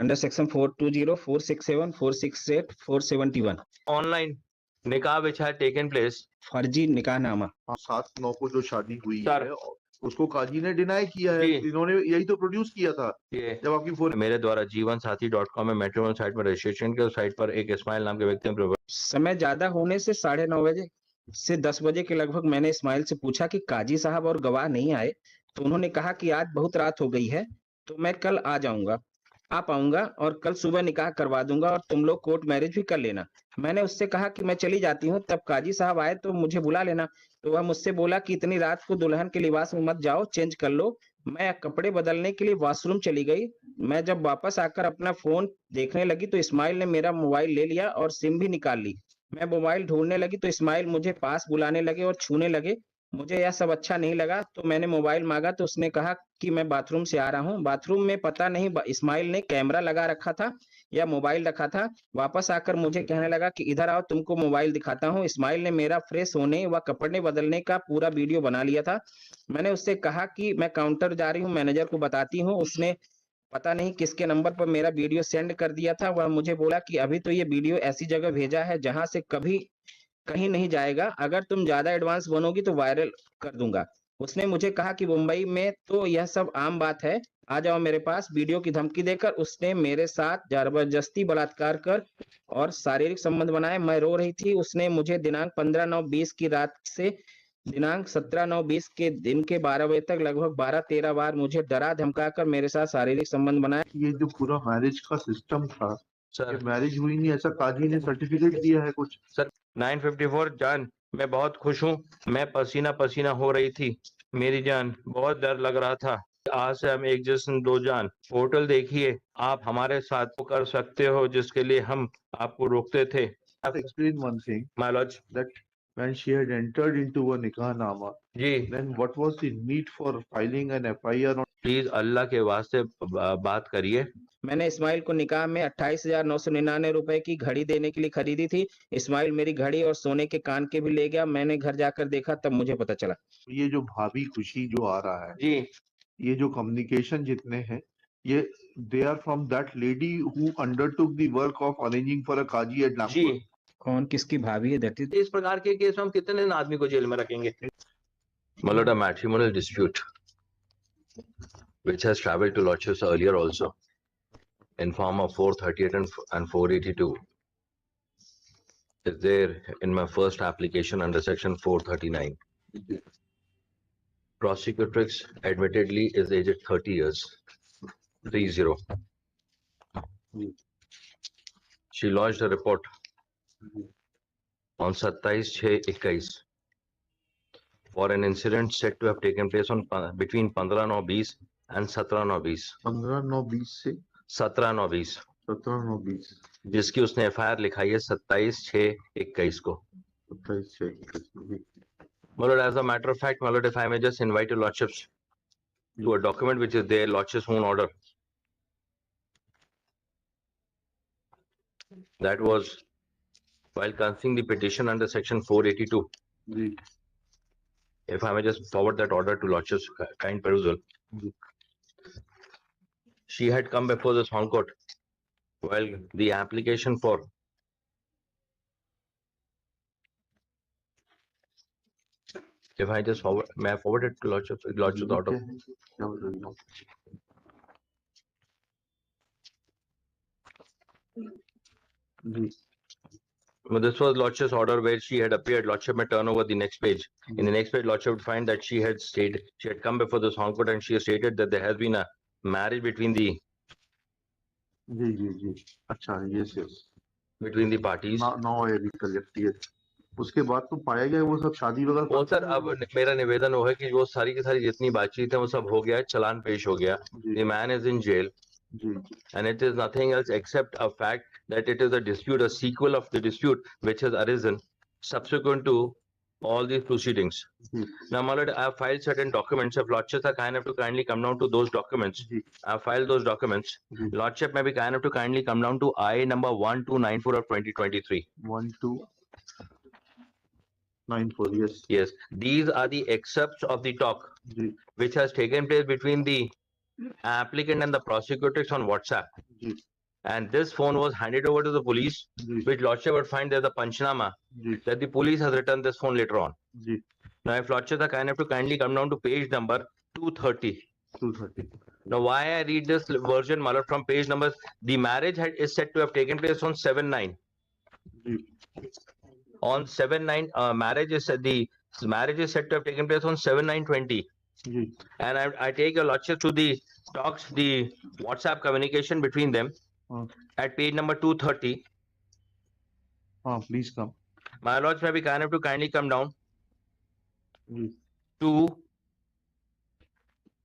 Under section 420, 467, 468, 471 online निकाह which had taken place. फर्जी निकाहनामा। 7/9 को जो शादी हुई सर। है उसको काजी ने डिनाई किया है। जी। इन्होंने यही तो प्रोड्यूस किया था ये जब आपकी फोन। मेरे द्वारा जीवनसाथी.com में मैट्रिमोनियल साइट पर रजिस्ट्रेशन के साइट पर एक इस्माइल नाम के व्यक्ति ने समय ज्यादा होने से 9:30 बजे से 10 बजे के लगभग मैंने इस्माइल से पूछा कि काजी साहब और गवाह नहीं आए, तो उन्होंने कहा कि आज बहुत रात हो गई है तो मैं कल आ पाऊंगा और कल सुबह निकाह करवा दूंगा और तुम लोग कोर्ट मैरिज भी कर लेना। मैंने उससे कहा कि मैं चली जाती हूँ, तब काजी साहब आए तो मुझे बुला लेना। तो वह मुझसे बोला कि इतनी रात को दुल्हन के लिबास में मत जाओ, चेंज कर लो। मैं कपड़े बदलने के लिए वॉशरूम चली गई। मैं जब वापस आकर अपना फोन देखने लगी तो इस्माइल ने मेरा मोबाइल ले लिया और सिम भी निकाल ली। मैं मोबाइल ढूंढने लगी तो इस्माइल मुझे पास बुलाने लगे और छूने लगे। मुझे यह सब अच्छा नहीं लगा तो मैंने मोबाइल मांगा तो उसने कहा कि मैं बाथरूम से आ रहा हूँ। बाथरूम में पता नहीं इस्माइल ने कैमरा लगा रखा था या मोबाइल रखा था। वापस आकर मुझे कहने लगा कि इधर आओ, तुमको मोबाइल दिखाता हूँ। इस्माइल ने मेरा फ्रेश होने व कपड़े बदलने का पूरा वीडियो बना लिया था। मैंने उससे कहा कि मैं काउंटर जा रही हूँ, मैनेजर को बताती हूँ। उसने पता नहीं किसके नंबर पर मेरा वीडियो सेंड कर दिया था। वह मुझे बोला कि अभी तो ये वीडियो ऐसी जगह भेजा है जहां से कभी कहीं नहीं जाएगा, अगर तुम ज्यादा एडवांस बनोगी तो वायरल कर दूंगा। उसने मुझे कहा कि मुंबई में तो यह सब आम बात है, आ जाओ मेरे पास। वीडियो की धमकी देकर उसने मेरे साथ जबरदस्ती बलात्कार कर और शारीरिक संबंध बनाए। मैं रो रही थी। उसने मुझे दिनांक 15/9/20 की रात से दिनांक 17/9/20 के दिन के 12 बजे तक लगभग 12-13 बार मुझे डरा धमका कर मेरे साथ शारीरिक संबंध बनाए। ये जो पूरा मैरिज का सिस्टम था, सर ये मैरिज हुई नहीं ऐसा काजी ने सर्टिफिकेट दिया है कुछ। सर 954 जान, मैं बहुत खुश हूँ। मैं पसीना पसीना हो रही थी मेरी जान, बहुत डर लग रहा था। आज से हम एक जिस्म दो जान। पोर्टल देखिए, आप हमारे साथ वो कर सकते हो जिसके लिए हम आपको रोकते थे। Explain one thing, my lord that when she had entered into a nikah-nama, जी, then what was the need for filing an FIR on? Please Allah के वास्ते बात करिए। मैंने इस्माइल को निकाह में 28,999 रुपए की घड़ी देने के लिए खरीदी थी। इस्माइल मेरी घड़ी और सोने के कान के भी ले गया। मैंने घर जाकर देखा तब मुझे पता चला। ये जो भाभी खुशी जो आ रहा है, जी ये जो कम्युनिकेशन जितने हैं, ये they are from that lady who undertook the work of arranging for a kaji at ji, Nagpur. कौन किसकी भाभी है दैट इज इस प्रकार के केस में हम कितने दिन आदमी को जेल में रखेंगे? मतलब a matrimonial dispute which has traveled to lodges earlier also in form of 438 and 482 is there in my first application under section 439. Prosecutrix admittedly is aged 30 years. 30. She lodged a report on 27/6/21 for an incident said to have taken place on between 15/9/20 and 17/9/20. 15/9/20 से 17/9/20 17/9/20 जिसकी उसने FIR लिखाई है 27/6/21 को. 27/6 My lord, as a matter of fact, my lord, if I may just invite your lordships to a document which is there, lordship's own order. That was while considering the petition under section 482. Ji If I may just forward that order to lordship's kind perusal. She had come before this Hong Court while the application for if I just forward, may I forward it to lordship's order? क्या बोल रही हो? जी Well, this was lordship's order where she had appeared. Lordship may turn over the next page. In the next page, lordship would find that she had come before this Hong Court and she has stated that there has been a marriage between the अच्छा yes parties. now I recollect yes. उसके बाद तो पाया गया वो सब शादी वगैरह वो सर अब मेरा निवेदन वो है कि वो सारी की सारी जितनी बातचीत है वो सब हो गया है, चालान पेश हो गया. The man is in jail and it is nothing else except a fact that it is a dispute, a sequel of the dispute which has arisen subsequent to all these proceedings. Now, my lord, I have filed certain documents. If lordships are kind enough to kindly come down to those documents, I have filed those documents. Lordship may be kind enough to kindly come down to I number 1294 of 2023. 1294 yes. Yes, these are the excerpts of the talk which has taken place between the applicant and the prosecutrix on WhatsApp. and this phone was handed over to the police, ji which Lordship would find there's a panchnama ji that the police has returned this phone later on. Ji Now, if Lordship are kind enough to kindly come down to page number 230. 230 Now, why I read this version, my lord, from page numbers, the marriage is said to have taken place on 7/9. Ji On 7/9, marriage is said to have taken place on 7/9/20. Ji And I take your lordship to the talks, the WhatsApp communication between them हाँ at page number 230. हाँ please come My lords may be kind enough to kindly come down जी to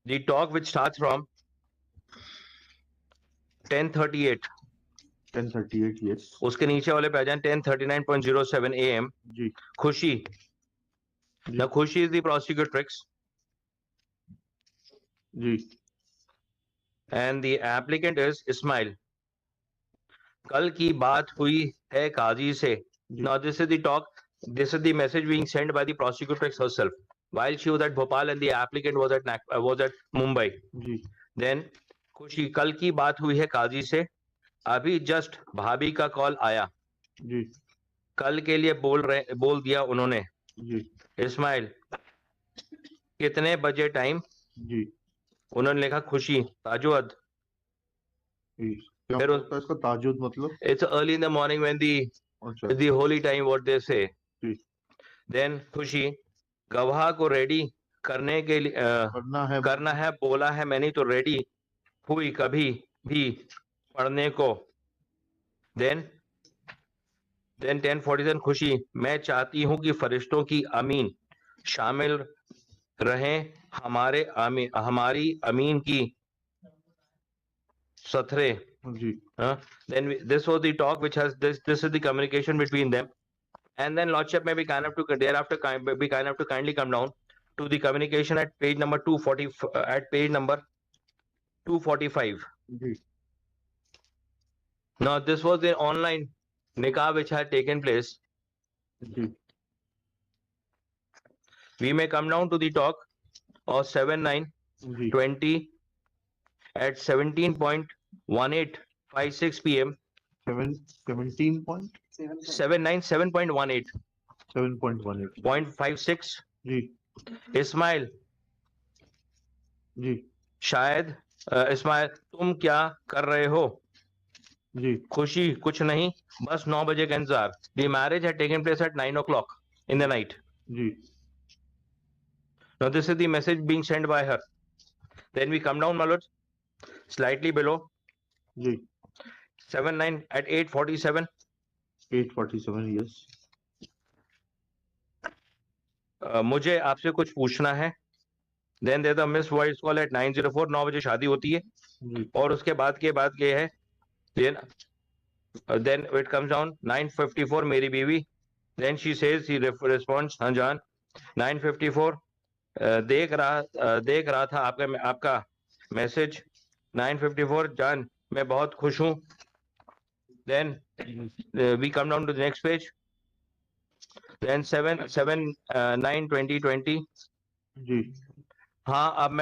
the talk which starts from 10:38. 10:38 yes उसके नीचे वाले पे आ जाए 10:39.07 AM. जी खुशी. Now Khushi is the prosecutrix ji and the applicant is Ismail. कल की बात हुई है काजी से. जी Now this is the talk. This is the message being sent by the prosecutrix herself while she was at Bhopal and the applicant was at Mumbai. Ji Then खुशी, कल की बात हुई है काजी से. अभी जस्ट भाभी का कॉल आया. जी कल के लिए बोल दिया उन्होंने. जी इस्माइल, कितने बजे टाइम? जी उन्होंने लिखा खुशी ताजुद. जी क्या फिर होता है इसका ताजुद मतलब It's early in the morning when अच्छा the holy time, what they say. Ji Then खुशी, गवाह को रेडी करने के लिए करना है बोला है. मैंने तो रेडी हुई कभी भी पढ़ने को. Then 10:47 खुशी, मैं चाहती हूं कि फरिश्तों की अमीन शामिल रहें हमारी अमीन की सथरे. जी Then this was the talk which has this is the communication between them. And then Lordship may be kind enough to thereafter be kind enough to kindly come down to the communication at page number 240 at page number 245. Ji Now this was the online nikah which had taken place. Ji We may come down to the talk of 7/9/20 ji at 17:1856 PM. 17 point 7/9/7.18 7.18 0.56. जी इस्माइल, जी शायद इस्माइल तुम क्या कर रहे हो? जी खुशी, कुछ नहीं, बस 9 बजे का इंतजार. The marriage had taken place at 9 o'clock in the night. Ji Now this is the message being sent by her. Then we come down, my lords, slightly below ji 7/9 at 8:47. 8:47 yes मुझे आपसे कुछ पूछना है. Then there's a missed voice call at 9:04. 9 बजे शादी होती है. जी और उसके बाद ये है. Then it comes down 9:54 मेरी बीवी. Then she says, he responds, हाँ जान. 9:54 देख रहा था आपका मैसेज. 9:54 जान, मैं बहुत खुश हूँ. Then we come down to the next page. Then 7/9/2020. जी हाँ, अब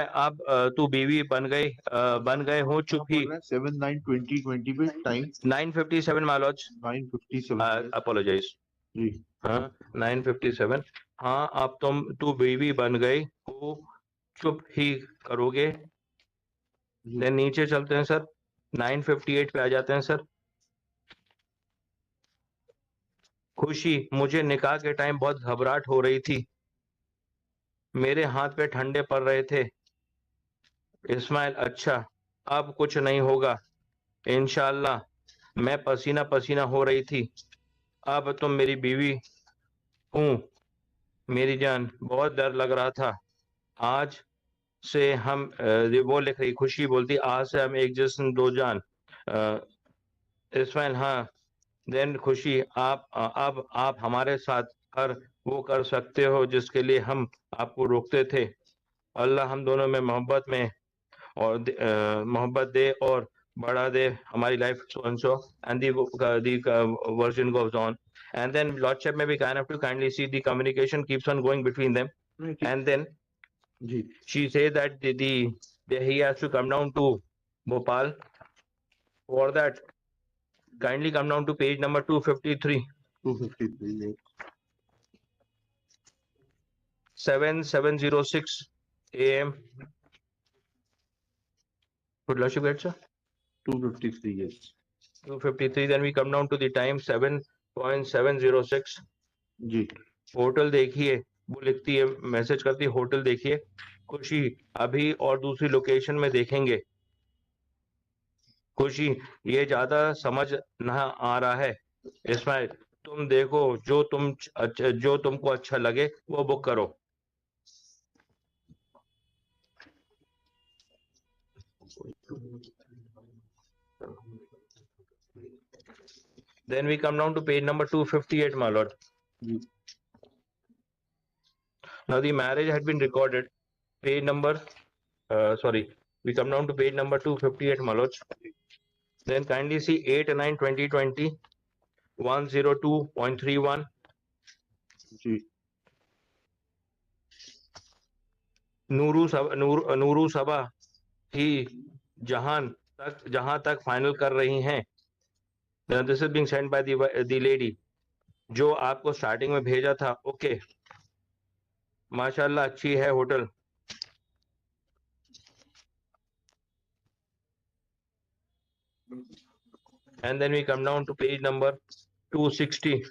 तू बीवी बन गए हो. चुप ही. 7/9/2020 पे time 9:57 my lords. 9:57 yes. Apologize. जी हाँ 9:57. हाँ, अब तू बीवी बन गई हो, चुप ही करोगे. जी Then नीचे चलते हैं सर. 9:58 पे आ जाते हैं सर. खुशी, मुझे निकाह के टाइम बहुत घबराहट हो रही थी. मेरे हाथ पे ठंडे पड़ रहे थे. इस्माइल, अच्छा, अब कुछ नहीं होगा इंशाल्लाह. मैं पसीना पसीना हो रही थी. अब तुम मेरी बीवी हूँ. मेरी जान, बहुत डर लग रहा था. आज से हम वो लिख रही खुशी बोलती, आज से हम एक जिस्म दो जान. इस्माइल, हाँ. देन खुशी, आप हमारे साथ हर वो कर सकते हो जिसके लिए हम आपको रोकते थे. अल्लाह हम दोनों में मोहब्बत दे और बढ़ा दे हमारी life. So and so, and the version goes on. And then Lordship may be kind enough to kindly see the communication keeps on going between them. And then जी she says that he has to come down to Bhopal. For that, Kindly come down to page number 253. 253 yes. 7:06 a.m. Good lordship, right, sir? 253 yes. 253. Then we come down to the time 7:706. जी hotel देखिए, वो लिखती है, message करती है, hotel देखिए, खुशी अभी और दूसरी लोकेशन में देखेंगे। खुशी ये ज्यादा समझ ना आ रहा है। इसमें तुम देखो जो तुमको अच्छा लगे वो बुक करो। Then we come down to page number 258, my lord. Now the marriage had been recorded. Page number, we come down to page number 258, my lords. Then kindly see 8/9/2020, 102.31. Ji Nuru सबा ही जहां तक final कर रही हैं। This is being sent by the lady जो आपको starting में भेजा था। ओके, माशाल्लाह अच्छी है hotel. And then we come down to page number 260.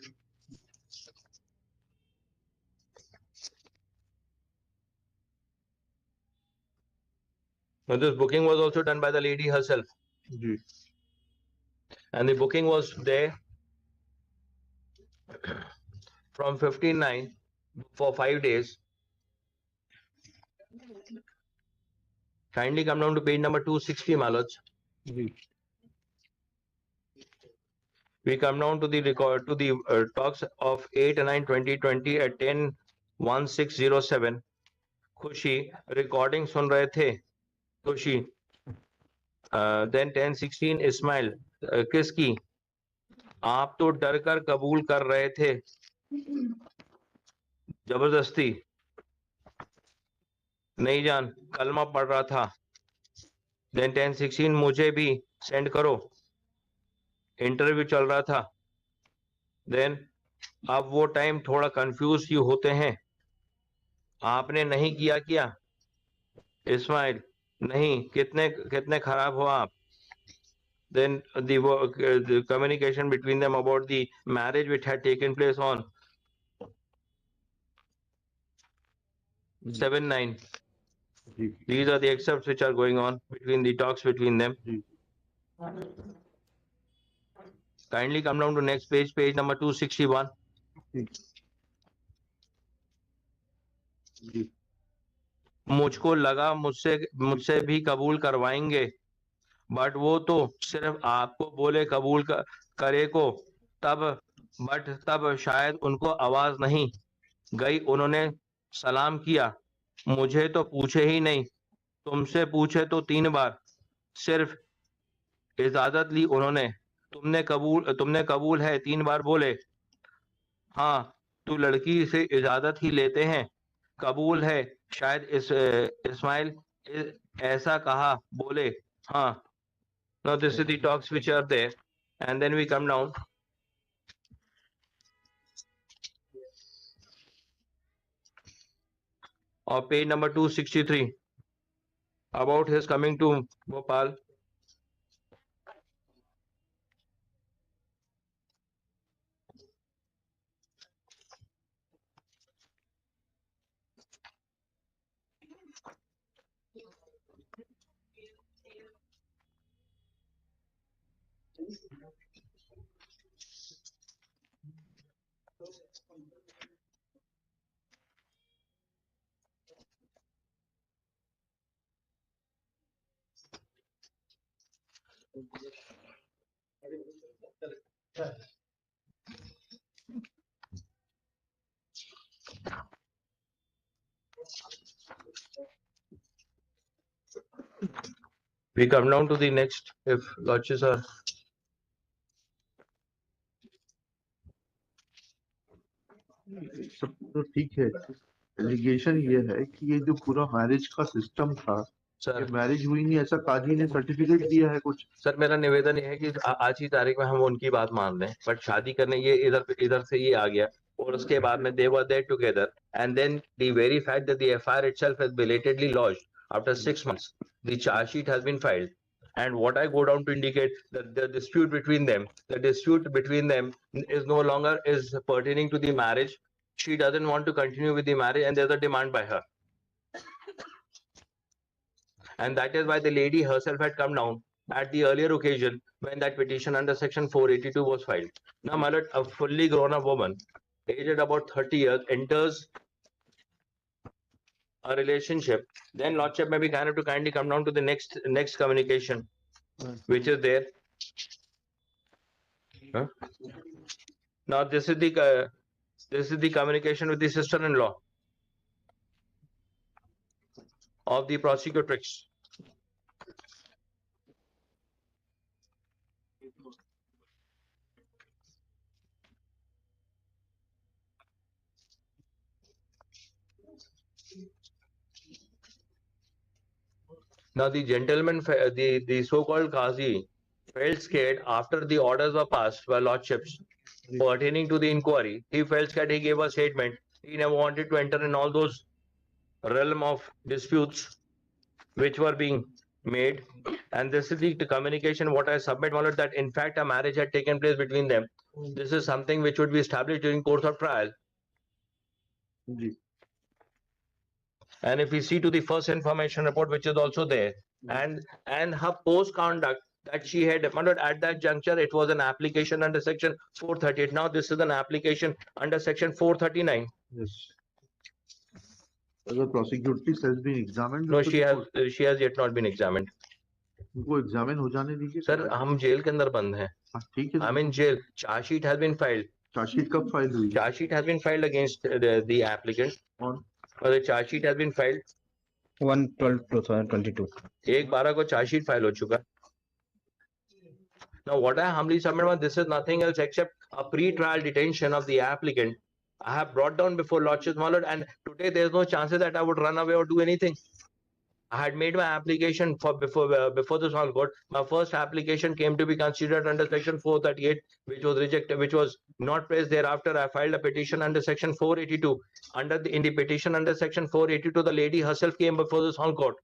Now this booking was also done by the lady herself. जी And the booking was there from 15/9 for 5 days. Kindly come down to page number 260, my lords. जी We come down to the record to the talks of 8/9/2020 at 10:1607. खुशी recording सुन रहे थे। खुशी then 10:16 Ismail किसकी? आप तो डर कर कबूल कर रहे थे जबरदस्ती। नहीं जान कलमा पढ़ रहा था। then 10:16 मुझे भी सेंड करो, इंटरव्यू चल रहा था। then अब वो टाइम थोड़ा कंफ्यूज क्यों होते हैं? आपने नहीं किया क्या? इस्माइल नहीं, कितने खराब हो आप? Then the communication between them about the marriage which had taken place on 7/9. Ji These are the excerpts which are going on between the talks between them. Ji Kindly come down to next page, page number 261. जी मुझको लगा मुझसे भी कबूल करवाएंगे, but वो तो सिर्फ आपको बोले कबूल करे को, तब शायद उनको आवाज नहीं गई। उन्होंने सलाम किया, मुझे तो पूछे ही नहीं, तुमसे पूछे तो 3 बार, सिर्फ इजाजत ली उन्होंने। तुमने कबूल है 3 बार बोले। हाँ, तो लड़की से इजाजत ही लेते हैं, कबूल है शायद इस्माइल ऐसा कहा बोले। हाँ, now this is the talks which are there. And then we come down on page number 263 about his coming to Bhopal. We come down to the next, if lodges are. सब तो ठीक है। एलिगेशन ये है कि ये जो पूरा मैरिज का सिस्टम था सर मैरिज हुई नहीं, ऐसा काजी ने सर्टिफिकेट दिया है कुछ? सर मेरा निवेदन ये है कि आज की तारीख में हम उनकी बात मान लें, बट शादी करने ये इधर से ये आ गया, और उसके बाद में they were there together, and then the very fact that the FIR itself has belatedly lodged after 6 months, the charge sheet has been filed, and what I go down to indicate that the dispute between them is no longer is pertaining to the marriage. She doesn't want to continue with the marriage, and there's a demand by her, and that is why the lady herself had come down at the earlier occasion when that petition under section 482 was filed. Now, my lord, a fully grown up woman, aged about 30 years, enters a relationship, then lordship may be kind of to kindly come down to the next communication, which is there. Huh? Now, this is the communication with the sister-in-law of the prosecutrix. Now the gentleman, the so-called Qazi, felt scared after the orders were passed by lordships pertaining to the inquiry. He felt scared. He gave a statement. He never wanted to enter in all those realm of disputes which were being made. And this is the communication what I submit, my lord, that in fact a marriage had taken place between them. This is something which would be established during course of trial. And if we see to the first information report, which is also there, and her post conduct that she had at that juncture, it was an application under section 438. Now this is an application under section 439. Yes. The prosecutrix has been examined. No, she has yet not been examined. उनको examine हो जाने दीजिए sir, हम jail के अंदर बंद हैं. ठीक है. I'm in jail. Charge sheet has been filed. Charge sheet कब फाइल हुई? Charge sheet has been filed against the applicant. On the charge sheet has been filed 1/12/2022. 1/12 को charge sheet file हो चुका. Now what I humbly submit, this is nothing else except a pre-trial detention of the applicant. I have brought down before lordship, my lord, and today there is no chances that I would run away or do anything. I had made my application for before the small court. My first application came to be considered under section 438, which was rejected, which was not placed thereafter. I filed a petition under section 482. In the petition under section 482, the lady herself came before the small court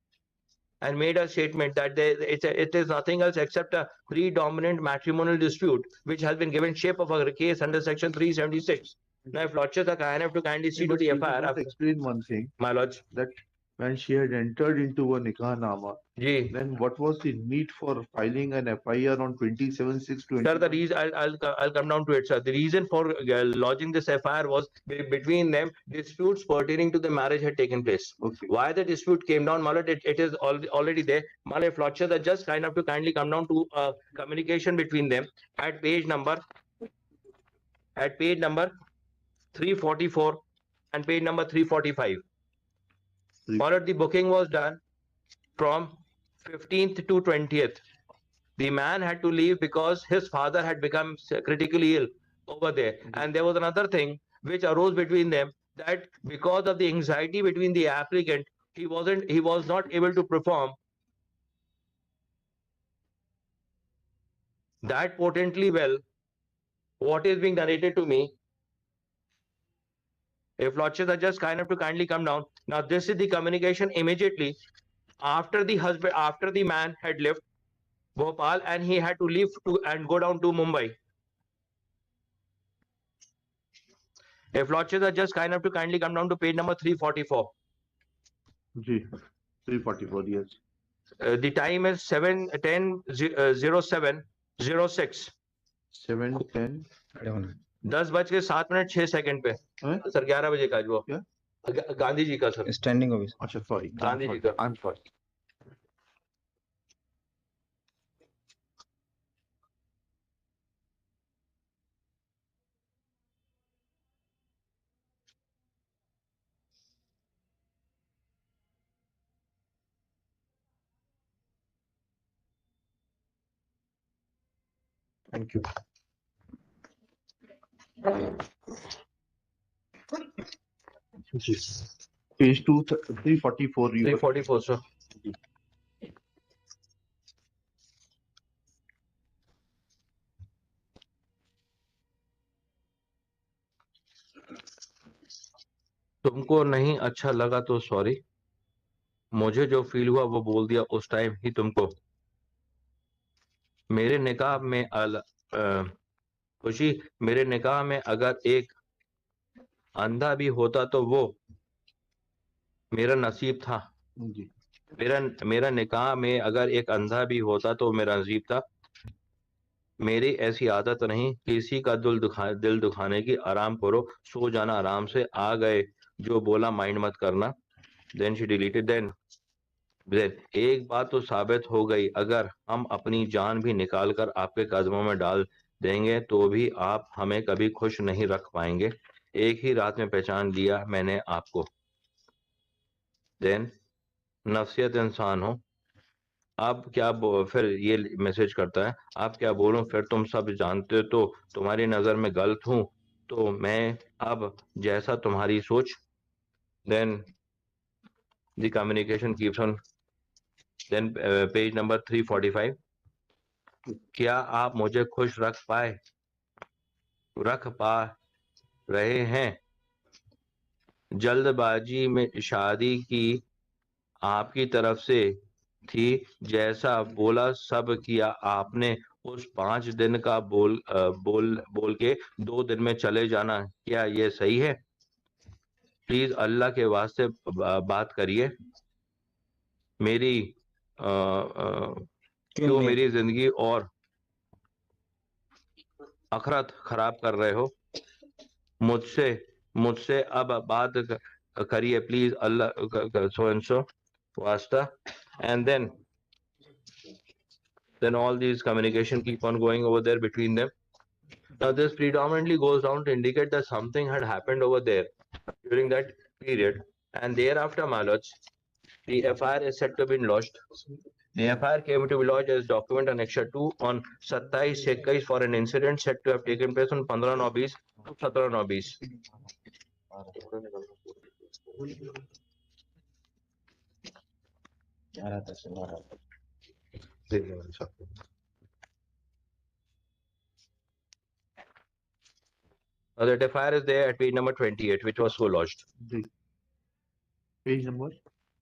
and made a statement that it is nothing else except a predominant matrimonial dispute, which has been given shape of a case under section 376. Now, if lordships are kind enough to kindly see to the FIR, explain one thing, my lords, that when she had entered into a nikah-nama, then what was the need for filing an FIR on 27/6/20? Sir, the reason I'll come down to it, sir. The reason for lodging this FIR was between them disputes pertaining to the marriage had taken place. Okay. Why the dispute came down, Malad, it is already there. Malad, if lordships are just kind enough to kindly come down to communication between them at page number 344 and page number 345. Malad, the booking was done from 15th to 20th. The man had to leave because his father had become critically ill over there. And there was another thing which arose between them, that because of the anxiety between the applicant, he was not able to perform that potently well what is being narrated to me. If lordships are just kind enough to kindly come down. Now this is the communication immediately after the man had left Bhopal and he had to leave and go down to Mumbai. If lordships are just kind enough to kindly come down to page number 344. 344, yes. The time is 7:10:07:06. 7:10. 10:07:06 पे. Sir 11 बजे का जो क्या? गांधी जी का sir. Standing ovation. अच्छा, sorry. Gandhi ji का. I'm sorry. Thank you. Page 344. 344, sir. तुमको नहीं अच्छा लगा तो सॉरी, मुझे जो फील हुआ वो बोल दिया उस टाइम ही तुमको। मेरे निकाह में खुशी, मेरे निकाह में अगर एक अंधा भी होता तो वो मेरा नसीब था। जी मेरा मेरा निकाह में अगर एक अंधा भी होता तो मेरा नसीब था। मेरी ऐसी आदत नहीं किसी का दिल दुखाने की। आराम करो, सो जाना आराम से। आ गए जो बोला माइंड मत करना। Then she deleted. देन एक बात तो साबित हो गई, अगर हम अपनी जान भी निकाल कर आपके कदमों में डाल देंगे तो भी आप हमें कभी खुश नहीं रख पाएंगे। एक ही रात में पहचान लिया मैंने आपको। देन नफसियत इंसान हो। अब क्या फिर ये मैसेज करता है, आप क्या बोलूं, फिर तुम सब जानते हो तो तुम्हारी नजर में गलत हूं तो मैं अब जैसा तुम्हारी सोच। Then the communication keeps on. Then page number 345। क्या आप मुझे खुश रख पा रहे हैं? जल्दबाजी में शादी की आपकी तरफ से थी, जैसा बोला सब किया आपने। उस 5 दिन का बोल के 2 दिन में चले जाना, क्या ये सही है? प्लीज अल्लाह के वास्ते बात करिए। मेरी क्यों क्यों मेरी मेरी जिंदगी और आखिरत खराब कर रहे हो? मुझसे मुझसे अब बात करिए please, Allah so and so वास्ता। And then all these communication keep on going over there between them. Now this predominantly goes down to indicate that something had happened over there during that period, and thereafter Maloj, the FIR is said to have been lodged. The FIR came to be lodged as document annexure 2 on 27/21 for an incident said to have taken place on 15/9/20 to 17/9/20. Now that FIR is there at page number 28, which was so lodged. जी page number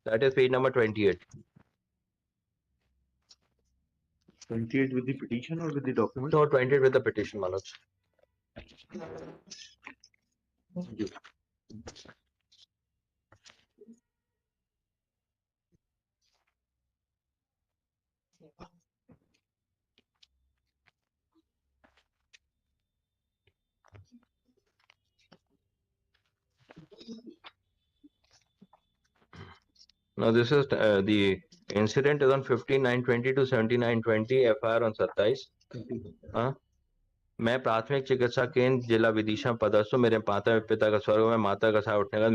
That is page number 28. 28 with the petition or with the document? No, 28 with the petition, Manoj. जी Now this is the incident is on 15/9/20 to 17/9/20, FIR on 27। हाँ, मैं प्राथमिक चिकित्सा केंद्र जिला विदिशा पदस्थ हूँ। मेरे माता पिता का स्वर्ग में, माता का साय उठने के बाद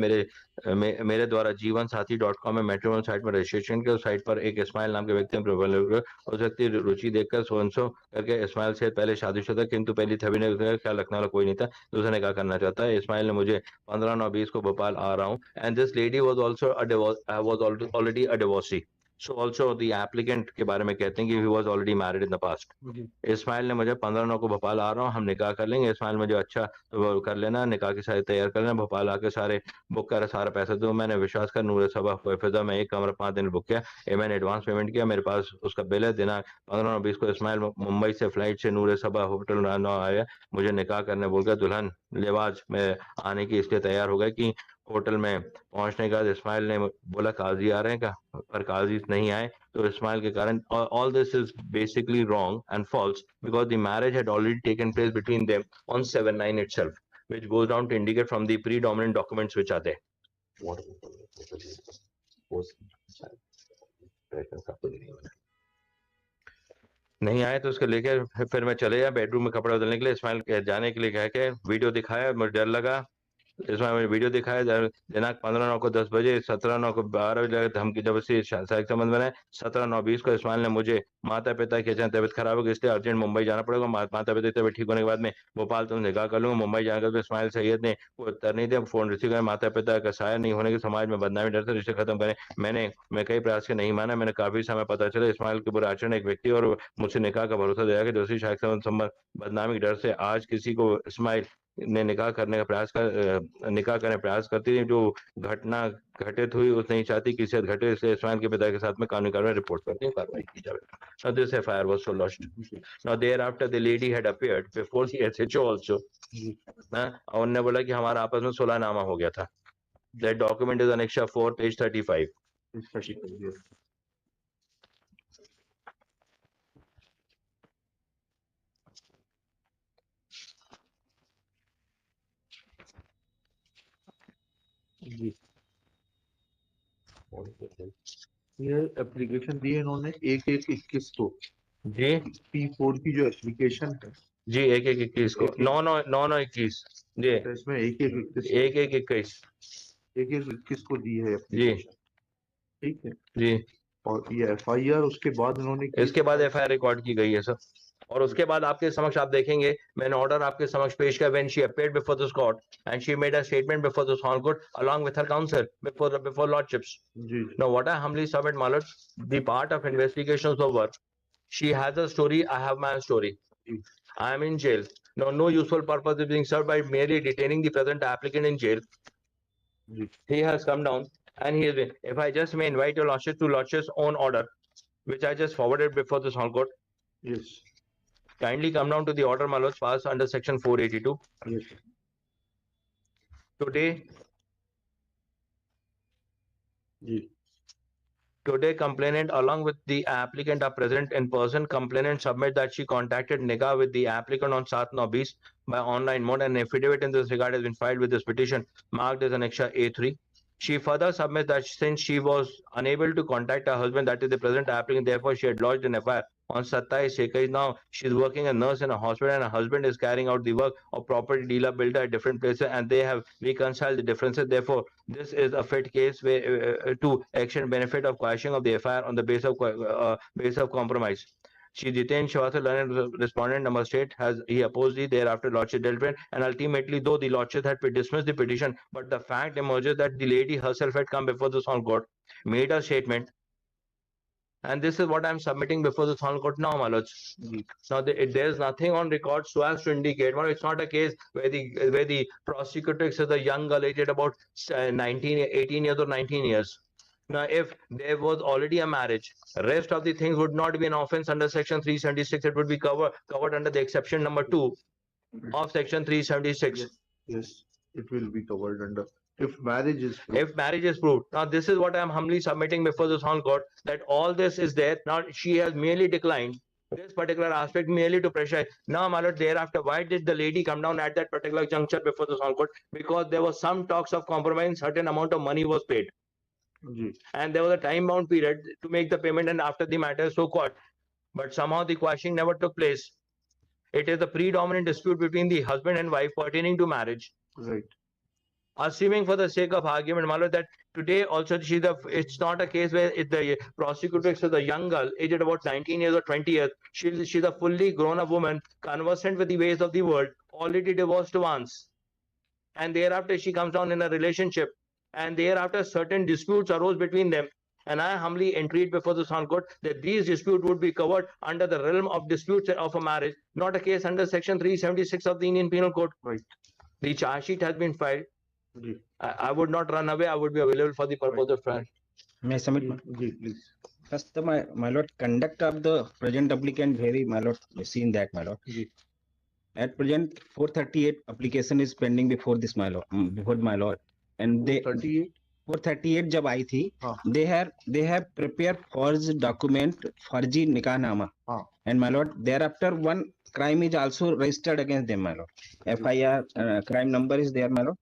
मेरे द्वारा जीवन साथी .com में मैट्रिमोनियल साइट में रजिस्ट्रेशन किया। उस साइट पर एक इस्माइल नाम के व्यक्ति ने उस व्यक्ति रुचि देखकर सोनसो करके इस्माइल से पहले शादीशुदा, किंतु पहली छवि ने ख्याल रखने वाला कोई नहीं था। दूसरा ने क्या करना चाहता है। इस्माइल ने मुझे 15/9/20 को भोपाल आ रहा हूँ, and this lady was also already a divorcee. So also the applicant के बारे में कहते हैं कि he was already married in the past. Ismail ने मुझे 15/9 को भोपाल आ रहा हूँ, हम निकाह कर लेंगे। इस्माइल मुझे अच्छा तो कर लेना, निकाह की सारी तैयार कर लेना, भोपाल आके सारे बुक कर सारा पैसा दो। मैंने विश्वास कर नूर सबा फिजा में एक कमरा 5 दिन बुक किया। मैंने एडवांस पेमेंट किया, मेरे पास उसका बिल है। दिनांक 15/9/20 को इस्माइल मुंबई से फ्लाइट से नूर सबा होटल आया, मुझे निकाह करने बोल कर दुल्हन लिबाज में आने की इसलिए तैयार हो गए कि होटल में पहुंचने के बाद इस्माइल ने बोला काजी आ रहे हैं क्या, पर काजी नहीं आए। तो इस्माइल के कारण all this is basically wrong and false because the marriage had already taken place between them on 7/9 itself, which goes down to indicate from the predominant documents which are there. नहीं आए तो उसको लेके फिर मैं चले गया बेडरूम में कपड़ा बदलने के लिए। इस्माइल जाने के लिए कह के वीडियो दिखाया, मुझे डर लगा। इसमें मुझे वीडियो दिखाया दिनांक 15/9 को 10 बजे, 17/9 को 12 बजे धमकी जबरदस्ती शारीरिक संबंध बनाए। 17/9/20 को इस्माइल ने मुझे माता पिता की अचानक तबियत खराब हो गई इसलिए अर्जेंट मुंबई जाना पड़ेगा। माता पिता की तबियत ठीक होने के बाद में भोपाल तुम निकाह कर लूंगा। मुंबई जाकर तो इस्माइल सैयद ने कोई उत्तर नहीं दिया, फोन रिसीव कर माता पिता का साया नहीं होने के समाज में बदनामी डर से रिश्ते खत्म करें। मैं कई प्रयास के नहीं माना। मैंने काफी समय पता चला इस्माइल के बुरे आचरण एक व्यक्ति और मुझसे निकाह का भरोसा दिया कि दूसरी शारीरिक संबंध बदनामी के डर से आज किसी को इस्माइल ने निकाह करने का प्रयास करती है। जो घटना घटित हुई उस नहीं चाहती किसी घटे, इसलिए इस्माइल के पिता के साथ में कानूनी कार्रवाई रिपोर्ट करती है, कार्रवाई की जाए। Now this FIR was so lodged. Now thereafter the lady had appeared before the SHO also. और उन्होंने बोला कि हमारा आपस में सुलहनामा हो गया था। That document is Annexure 4, page 35. जी, ये एप्लीकेशन दी है इन्होंने 1/1/21 को। जी P4 की जो एप्लीकेशन है जी 1/1/21 को 9/9/21 जी तो इसमें 1/1/21 1/1/21 1/1/21 को दी है जी एप्लीकेशन, ठीक है। जी। और ये FIR उसके बाद इन्होंने इसके बाद FIR रिकॉर्ड की गई है सर। और उसके बाद आपके समक्ष आप देखेंगे मैंने ऑर्डर आपके समक्ष पेश किया when she appeared before this court and she made a statement before this Honorable Court along with her counsel before lordships. जी Now what I humbly submit, my lord, the part of investigation is over. She has a story, I have my story. I am in jail. Now no useful purpose is being served by merely detaining the present applicant in jail. जी He has come down and he has been. If I just may invite your lordship to lordship's own order, which I just forwarded before this Honorable Court. Yes Kindly come down to the order, my lords, passed under section 482. Yes Today, complainant along with the applicant are present in person. Complainant submit that she contacted Niga with the applicant on 7/9 by online mode, and an affidavit in this regard has been filed with this petition marked as Annexure A3. She further submits that since she was unable to contact her husband, that is the present applicant, therefore she had lodged an FIR on 27/21. Now she is working as a nurse in a hospital and her husband is carrying out the work of property dealer builder at different places, and they have reconciled the differences. Therefore, this is a fit case where, to action benefit of quashing of the FIR on the basis of compromise. She detained Shavasa Learned respondent number state has he opposed it. Thereafter lordship dealt with, and ultimately though the lordship had dismissed the petition, but the fact emerges that the lady herself had come before the Honorable Court, made a statement, and this is what I'm submitting before the Honorable Court now, my lords. Now there's nothing on record so as to indicate. Well, it's not a case where the prosecutor says a young girl aged about 18 years or 19 years. Now, if there was already a marriage, rest of the things would not be an offense under section 376. It would be covered under the exception number 2 of section 376. Yes, it will be covered under if marriage is proved. If marriage is proved. Now, this is what I am humbly submitting before this Honorable Court, that all this is there. Now, she has merely declined this particular aspect merely to pressure. Now, my lord, thereafter, why did the lady come down at that particular juncture before this Honorable Court? Because there was some talks of compromise, certain amount of money was paid. And there was a time-bound period to make the payment, and after the matter is so called. But somehow the quashing never took place. It is a predominant dispute between the husband and wife pertaining to marriage. Right. Assuming for the sake of argument, my lord, that today also it's not a case where the prosecutor says a young girl aged about 19 years or 20 years, she's a fully grown-up woman, conversant with the ways of the world, already divorced once. And thereafter she comes down in a relationship. And thereafter certain disputes arose between them. And I humbly entreat before the Honorable Court that these disputes would be covered under the realm of disputes of a marriage, not a case under section 376 of the Indian Penal Code. Right. The charge sheet has been filed. I would not run away. I would be available for the purpose of trial. May I submit? Please. First, my lord, conduct of the present applicant vary, my lord. Seen that, my lord. At present, 438 application is pending before this, my lord. Before my lord. And they 438 जब आई थी, they have prepared forged document, फर्जी निकाहनामा, and my lord, thereafter one crime is also registered against them, my lord. FIR crime number is there, my lord.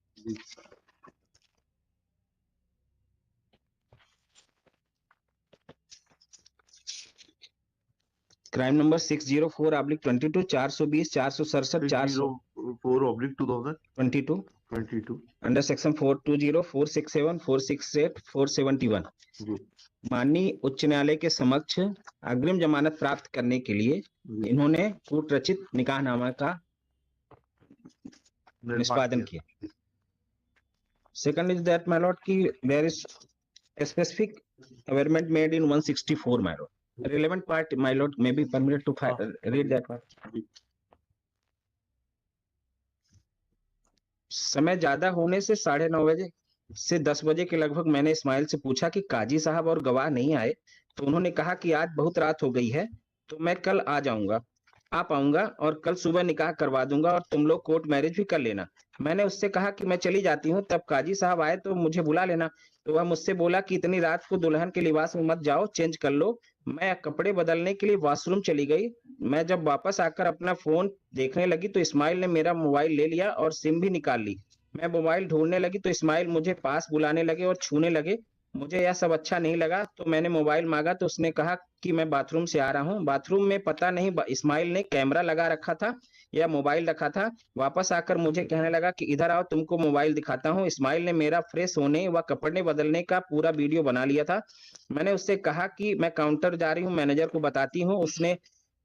Crime number 604/22, 420, 467, 604/2022 under section 420, 467, 468, 471. माननीय उच्च न्यायालय के समक्ष अग्रिम जमानत प्राप्त करने के लिए इन्होंने कूट रचित निकाहनामा का निष्पादन किया. Second is that, my lord, कि there is a specific averment made in 164, my lord. Relevant part, my lord, may be permitted to read that part. समय ज्यादा होने से 9:30 से 10 बजे के लगभग मैंने इस्माइल से पूछा कि काजी साहब और गवाह नहीं आए, तो उन्होंने कहा कि आज बहुत रात हो गई है, तो मैं कल आ जाऊंगा। आप आऊंगा और कल सुबह निकाह करवा दूंगा और तुम लोग कोर्ट मैरिज भी कर लेना। मैंने उससे कहा कि मैं चली जाती हूँ, तब काजी साहब आए तो मुझे बुला लेना। तो वह मुझसे बोला कि इतनी रात को दुल्हन के लिबास में मत जाओ, चेंज कर लो। मैं कपड़े बदलने के लिए वॉशरूम चली गई। मैं जब वापस आकर अपना फोन देखने लगी तो इस्माइल ने मेरा मोबाइल ले लिया और सिम भी निकाल ली। मैं मोबाइल ढूंढने लगी तो इस्माइल मुझे पास बुलाने लगे और छूने लगे। मुझे यह सब अच्छा नहीं लगा, तो मैंने मोबाइल मांगा तो उसने कहा कि मैं बाथरूम से आ रहा हूँ। बाथरूम में पता नहीं इस्माइल ने कैमरा लगा रखा था या मोबाइल रखा था। वापस आकर मुझे कहने लगा कि इधर आओ, तुमको मोबाइल दिखाता हूँ। इस्माइल ने मेरा फ्रेश होने व कपड़े बदलने का पूरा वीडियो बना लिया था। मैंने उससे कहा कि मैं काउंटर जा रही हूँ, मैनेजर को बताती हूँ। उसने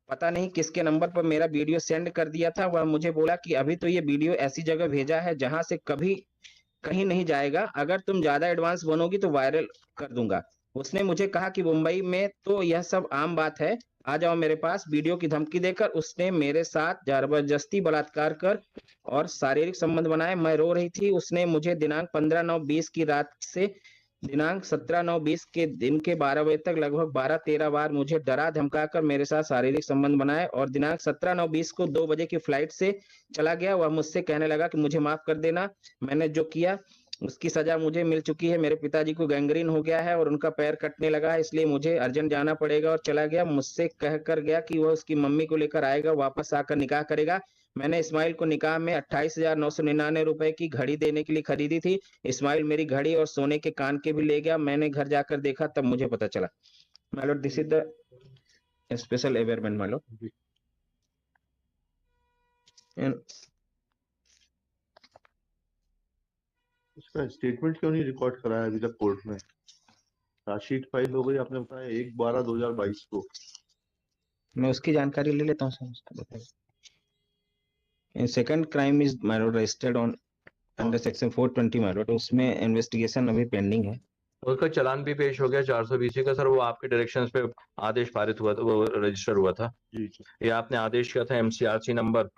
पता नहीं किसके नंबर पर मेरा वीडियो सेंड कर दिया था। वह मुझे बोला कि अभी तो ये वीडियो ऐसी जगह भेजा है जहां से कभी कहीं नहीं जाएगा, अगर तुम ज्यादा एडवांस बनोगी तो वायरल कर दूंगा। उसने मुझे कहा कि मुंबई में तो यह सब आम बात है, आ जाओ मेरे पास। वीडियो की धमकी देकर उसने मेरे साथ जबरदस्ती बलात्कार कर और शारीरिक संबंध बनाए। मैं रो रही थी। उसने मुझे दिनांक 15/9/20 की रात से दिनांक 17/9/20 के दिन के 12 बजे तक लगभग 12-13 बार मुझे डरा धमकाकर मेरे साथ शारीरिक संबंध बनाए और दिनांक 17/9/20 को 2 बजे की फ्लाइट से चला गया। वह मुझसे कहने लगा कि मुझे माफ कर देना, मैंने जो किया उसकी सजा मुझे मिल चुकी है। मेरे पिताजी को गैंग्रीन हो गया है और उनका पैर कटने लगा है, इसलिए मुझे अर्जेंट जाना पड़ेगा। और चला गया। मुझसे कह कर गया कि वह उसकी मम्मी को लेकर आएगा, वापस आकर निकाह करेगा। मैंने इस्माइल को निकाह में 28,999 रुपए की घड़ी देने के लिए खरीदी थी। इस्माइल मेरी घड़ी और सोने के कान के भी ले गया। मैंने घर जाकर देखा, तब मुझे पता चला। My lord, this is the special averment my lord. इसका स्टेटमेंट क्यों नहीं रिकॉर्ड कराया अभी तक कोर्ट में? चार्जशीट फाइल हो गई, आपने बताया 1/12/2022 को। मैं उसकी जानकारी ले लेता हूँ sir. Second crime is my Lord registered on under section 420 my Lord, उसमें इन्वेस्टिगेशन अभी पेंडिंग है। उसका चालान भी पेश हो गया 420 का सर, वो आपके डायरेक्शंस पे आदेश पारित हुआ था, वो रजिस्टर हुआ था। जी जी। ये आपने आदेश किया था एमसीआरसी नंबर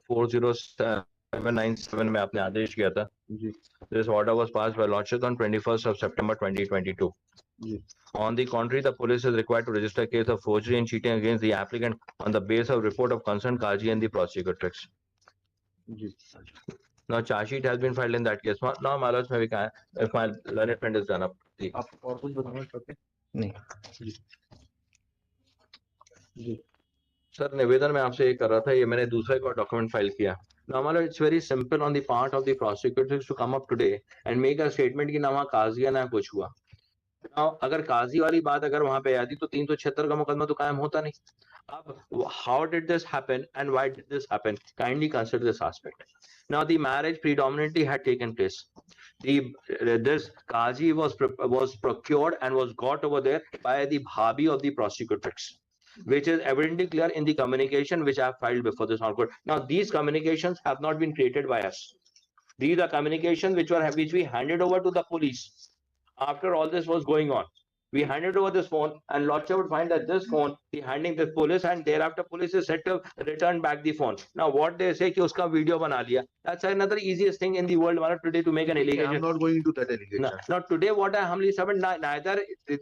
407797 में आपने आदेश किया था। जी। This order was passed by Lordship on 21st of September 2022. Ji. On the contrary, the police is required to register a case of forgery and cheating against the applicant on the basis of report of concerned Kaji and the prosecutrix. Ji. Now, charge sheet has been filed in that case. Now, my lords, may we can, if my learned friend is done up. आप और कुछ बताना चाहते हैं? नहीं जी जी। Sir, निवेदन मैं आपसे ये कर रहा था, ये मैंने दूसरा एक और डॉक्यूमेंट फाइल किया। Now, my lord, it's very simple on the part of the prosecutors to come up today and make a statement कि ना वहाँ काजी है ना कुछ हुआ। Now, अगर काजी वाली बात अगर वहां पे आती तो 376 का मुकदमा तो कायम होता नहीं। अब how did this happen and why did this happen? Kindly consider this aspect. Now, the marriage predominantly had taken place. This Kaji was procured and was got over there by the bhabi of the prosecutrix, which is evidently clear in the communication which I have filed before this court. Now, these communications have not been created by us. These are communications which we handed over to the police after all this was going on. We handed over this phone, and Lordship would find that this phone, he handing the police, and thereafter police is said to return back the phone. Now, what they say कि उसका video बना लिया. That's another easiest thing in the world today to make an allegation. I'm not going into that allegation. Now, today what I humbly submit, neither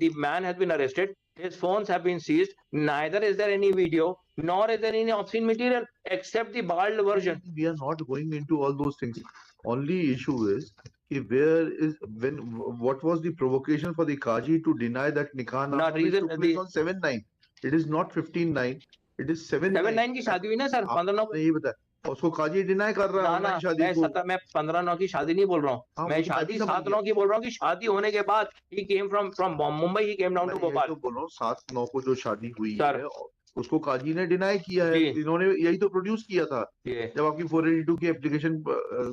the man has been arrested, his phones have been seized, neither is there any video, nor is there any obscene material except the bald version. We are not going into all those things. Only issue is what was the provocation for the Kaji to deny that nikah Not reason took place on 7/9. It is not 15/9. It is 7/9. 7/9 की शादी हुई ना sir, 15/9 नहीं बताया उसको काजी deny कर रहा है ना, शादी को। मैं 15/9 की शादी नहीं बोल रहा हूँ, मैं शादी 7/9 की बोल रहा हूँ कि शादी होने के बाद he came from Mumbai, he came down to Bhopal। तो बोल रहा हूँ 7/9 को जो शादी हुई है उसको काजी ने डिनाई किया है। इन्होंने यही तो प्रोड्यूस किया था जब आपकी 482 की एप्लीकेशन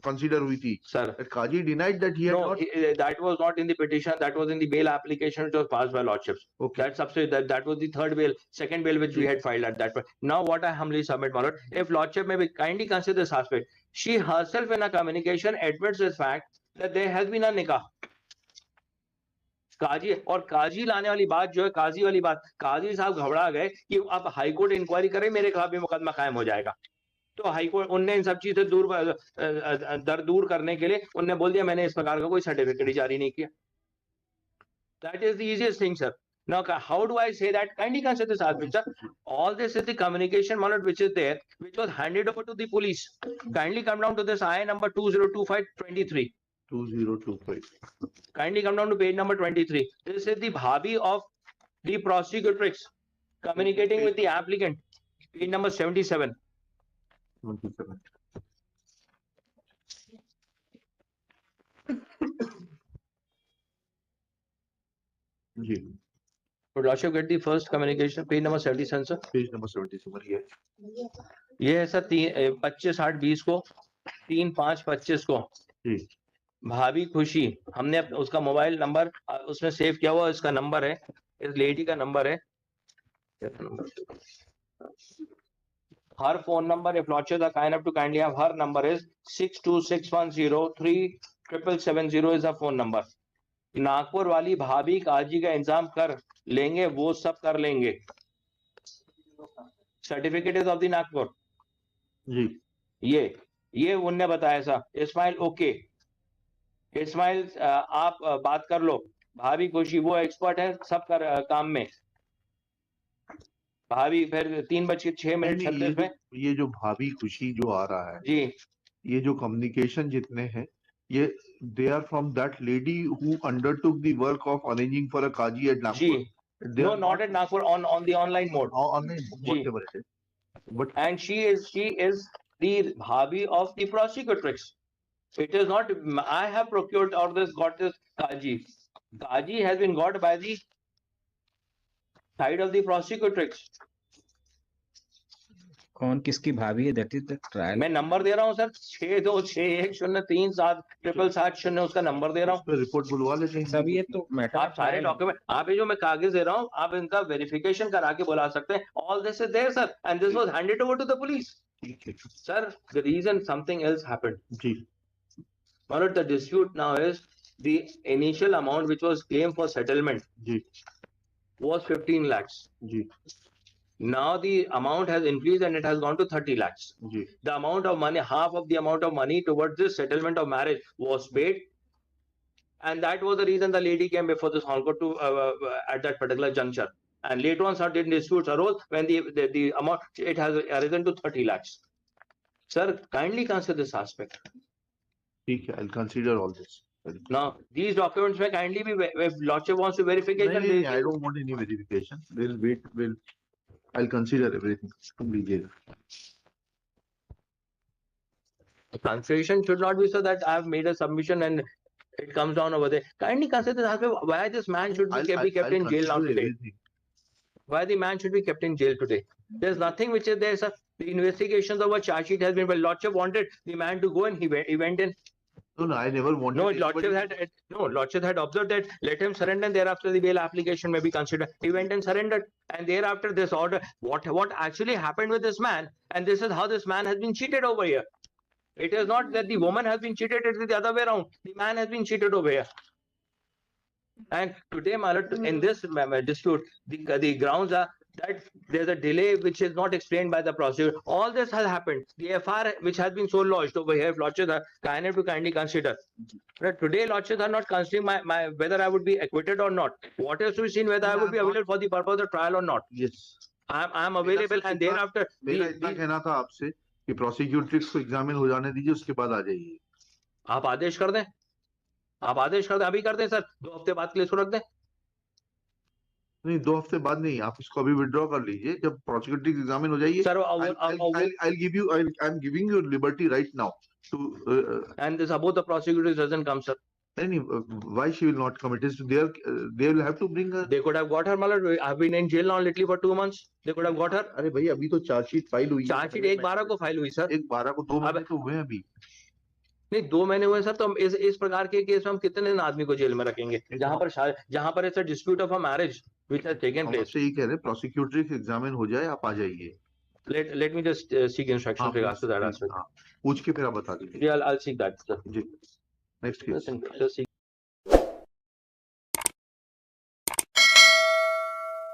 कंसीडर हुई थी sir. Qazi denied that he had not, that was not in the petition, that was in the bail application which was passed by Lordships. Okay. That was the third bail, second bail which we had filed at that point. Now what I humbly submit, my lord, if Lordship may be kindly consider this aspect, she herself in a communication admits this fact that there has been a nikah. काजी और काजी लाने वाली बात जो है, काजी वाली बात, काजी साहब घबरा गए कि अब हाईकोर्ट इंक्वायरी करे मेरे खिलाफ भी मुकदमा कायम हो जाएगा। तो हाईकोर्ट उनने इन सब चीजें दर दूर करने के लिए उनने बोल दिया मैंने इस प्रकार का कोई सर्टिफिकेट जारी नहीं किया. That is the easiest thing, sir. Now, how do I say that? Kindly consider this aspect, sir. All this is the communication mallet which is there, which was handed over to the police. Kindly come down to this I number 202523. 2025. Kindly come down to page number 23. This is the bhabhi of the prosecutrix communicating with the applicant. Page number 77. 27. Ji. Would Lordship get the first communication? Page number 77, sir. Page number 77 ये. ये है sir 25/8/20 को 3/5/25 को. जी. भाभी खुशी हमने उसका mobile number उसमें सेव किया हुआ इसका नंबर है इस लेडी का नंबर है her phone number if Lordship are kind enough to kindly have her number is 6261037770 is a phone number. Nagpur वाली भाभी काजी का इंतजाम कर लेंगे वो सब कर लेंगे. Certificate is of the Nagpur. जी. ये उनने बताया सा. इस्माइल ओके. इस्माइल आप बात कर लो. भाभी खुशी वो एक्सपर्ट है सब कर काम में. भाभी फिर 3:06 में ये जो भाभी खुशी जो आ रहा है जी ये जो कम्युनिकेशन जितने हैं ये they are from that lady who undertook the work of arranging for a Kaji at Nagpur. No, not at Nagpur, on the online mode. Online, whatever it is. But and she is the bhabhi of the prosecutrix. It is not. I have procured or got this Kaji. Kaji has been got by the side of the prosecutrix. कौन किसकी भाभी है? That is the trial. मैं number दे रहा हूँ sir 6261037770 उसका number दे रहा हूँ. रिपोर्ट बुलवा लेते हैं सब. ये तो मैटर आप सारे डॉक्यूमेंट आप ये जो मैं कागज दे रहा हूँ आप इनका वेरिफिकेशन करा के बुला सकते हैं. All this is there sir and this was handed over to the police. Sir the reason something else happened. जी. But the dispute now is the initial amount which was claimed for settlement जी. was 15 lakhs. जी. Now the amount has increased and it has gone to 30 lakhs. जी. The amount of money, half of the amount of money towards this settlement of marriage was paid. And that was the reason the lady came before this Hall Court to at that particular juncture. And later on certain disputes arose when the amount, it has arisen to 30 lakhs. Sir, kindly consider this aspect. ठीक है, I'll consider all this. Now, these documents may kindly be, if Lordship wants to verification. नहीं, I don't want any verification. We'll wait, I'll consider everything. Consideration should not be so that I have made a submission and it comes down over there. Kindly consider why this man should be kept in jail now today. Why the man should be kept in jail today? There's nothing which is there, sir. The investigations of a charge sheet has been, well, Lordship wanted the man to go and he went in. No, I never wanted. No, Lordship had observed that let him surrender and thereafter the bail application may be considered. He went and surrendered and thereafter this order, what actually happened with this man, and this is how this man has been cheated over here. It is not that the woman has been cheated, it is the other way around. The man has been cheated over here. And today, in this dispute, the grounds are that there's a delay which is not explained by the prosecutor. All this has happened. The FR which has been so lodged over here, Lordship are kindly consider. But today, Lordship are not considering my whether I would be acquitted or not. What is to be seen whether I would be available for the purpose of trial or not. Yes. I am available and thereafter. मेरा इतना कहना था आपसे कि प्रोसिक्यूट्रिक्स को examine हो जाने दीजिए, उसके बाद आ जाइए. आप आदेश कर दें. आप आदेश कर दें, अभी कर दें सर. 2 हफ्ते बाद के लिए इसको रख दें. नहीं, 2 हफ्ते बाद नहीं, आप इसको अभी विड्रॉ कर लीजिए. जब प्रोसिक्यूटिव एग्जामिन हो जाइए, sir I'm giving you liberty right now to and this about the prosecutor doesn't come, sir. Why she will not come? It is they will have to bring her. They could have got her, Malad. I've been in jail now literally for 2 months. They could have got her. अरे भाई, अभी तो chargesheet file हुई है. Chargesheet 1/12 को file हुई sir. 1/12 को 2 महीने तो हुए अभी. नहीं, 2 महीने हुए सर. तो हम इस प्रकार के केस में हम कितने दिन आदमी को जेल में रखेंगे जहां पर ऐसा dispute of a marriage which has taken place. आपसे ये कह रहे हैं प्रोसिक्यूटरी एग्जामिन हो जाए, आप आ जाइए. Let me just seek instructions regards to that aspect. पूछ के फिर आप बता दीजिए. Yeah, I'll seek that, sir. Ji. Next case. Just seek